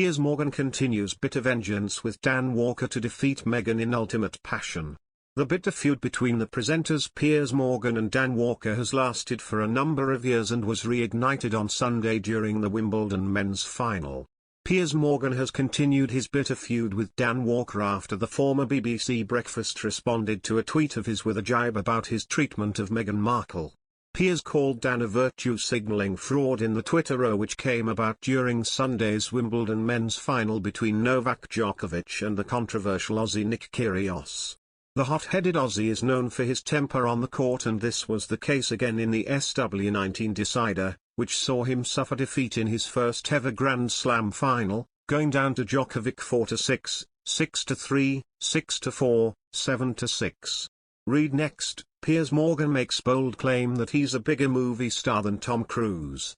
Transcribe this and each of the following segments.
Piers Morgan continues bitter vengeance with Dan Walker to defeat Meghan in ultimate passion. The bitter feud between the presenters Piers Morgan and Dan Walker has lasted for a number of years and was reignited on Sunday during the Wimbledon men's final. Piers Morgan has continued his bitter feud with Dan Walker after the former BBC breakfast responded to a tweet of his with a jibe about his treatment of Meghan Markle. Piers called Dan a virtue-signalling fraud in the Twitter row which came about during Sunday's Wimbledon men's final between Novak Djokovic and the controversial Aussie Nick Kyrgios. The hot-headed Aussie is known for his temper on the court, and this was the case again in the SW19 decider, which saw him suffer defeat in his first ever Grand Slam final, going down to Djokovic 4-6, 6-3, 6-4, 7-6. Read next. Piers Morgan makes bold claim that he's a bigger movie star than Tom Cruise.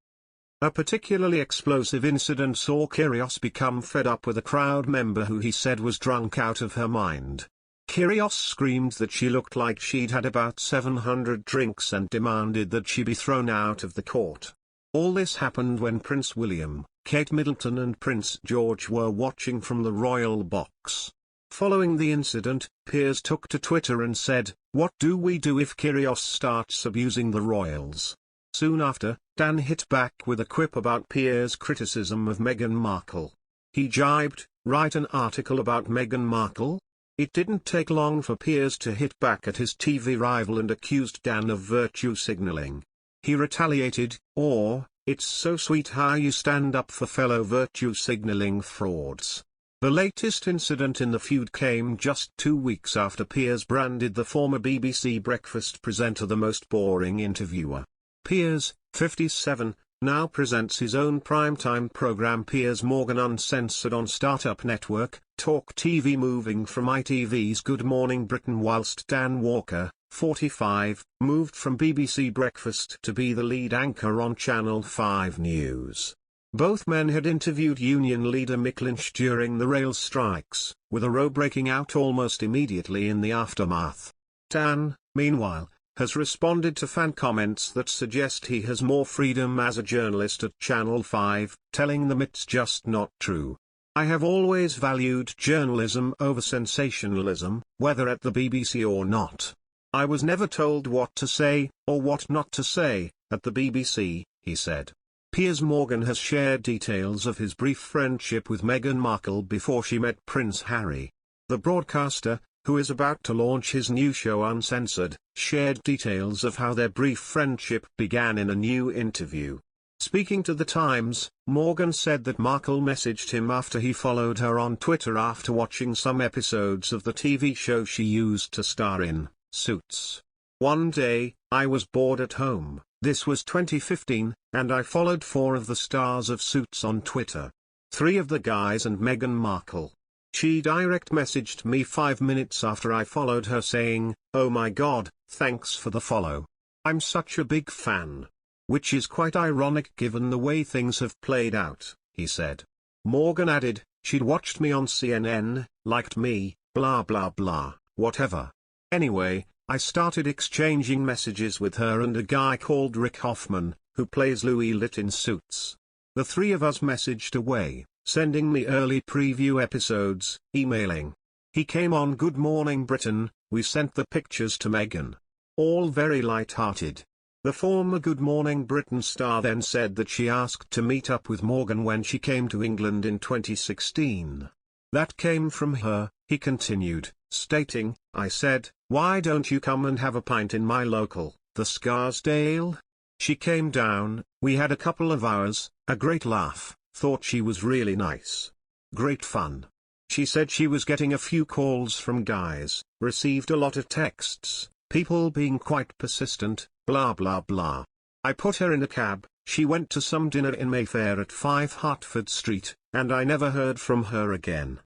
A particularly explosive incident saw Kyrgios become fed up with a crowd member who he said was drunk out of her mind. Kyrgios screamed that she looked like she'd had about 700 drinks and demanded that she be thrown out of the court. All this happened when Prince William, Kate Middleton and Prince George were watching from the royal box. Following the incident, Piers took to Twitter and said, "What do we do if Kyrgios starts abusing the royals?" Soon after, Dan hit back with a quip about Piers' criticism of Meghan Markle. He jibed, "Write an article about Meghan Markle?" It didn't take long for Piers to hit back at his TV rival and accused Dan of virtue signaling. He retaliated, "It's so sweet how you stand up for fellow virtue signaling frauds." The latest incident in the feud came just 2 weeks after Piers branded the former BBC breakfast presenter the most boring interviewer. Piers, 57, now presents his own primetime programme Piers Morgan Uncensored on Startup Network, Talk TV, moving from ITV's Good Morning Britain, whilst Dan Walker, 45, moved from BBC Breakfast to be the lead anchor on Channel 5 News. Both men had interviewed union leader Mick Lynch during the rail strikes, with a row breaking out almost immediately in the aftermath. Dan, meanwhile, has responded to fan comments that suggest he has more freedom as a journalist at Channel 5, telling them it's just not true. "I have always valued journalism over sensationalism, whether at the BBC or not. I was never told what to say, or what not to say, at the BBC," he said. Piers Morgan has shared details of his brief friendship with Meghan Markle before she met Prince Harry. The broadcaster, who is about to launch his new show Uncensored, shared details of how their brief friendship began in a new interview. Speaking to The Times, Morgan said that Markle messaged him after he followed her on Twitter after watching some episodes of the TV show she used to star in, Suits. "One day, I was bored at home, this was 2015, and I followed 4 of the stars of Suits on Twitter. 3 of the guys and Meghan Markle. She direct messaged me 5 minutes after I followed her saying, 'Oh my god, thanks for the follow. I'm such a big fan.' Which is quite ironic given the way things have played out," he said. Morgan added, "She'd watched me on CNN, liked me, blah blah blah, whatever. Anyway, I started exchanging messages with her and a guy called Rick Hoffman, who plays Louis Litt in Suits. The 3 of us messaged away, sending me early preview episodes, emailing. He came on Good Morning Britain, we sent the pictures to Meghan. All very light-hearted." The former Good Morning Britain star then said that she asked to meet up with Morgan when she came to England in 2016. "That came from her," he continued, stating, "I said, 'Why don't you come and have a pint in my local, the Scarsdale?' She came down, we had a couple of hours, a great laugh, thought she was really nice. Great fun. She said she was getting a few calls from guys, received a lot of texts, people being quite persistent, blah blah blah. I put her in a cab, she went to some dinner in Mayfair at 5 Hertford Street, and I never heard from her again.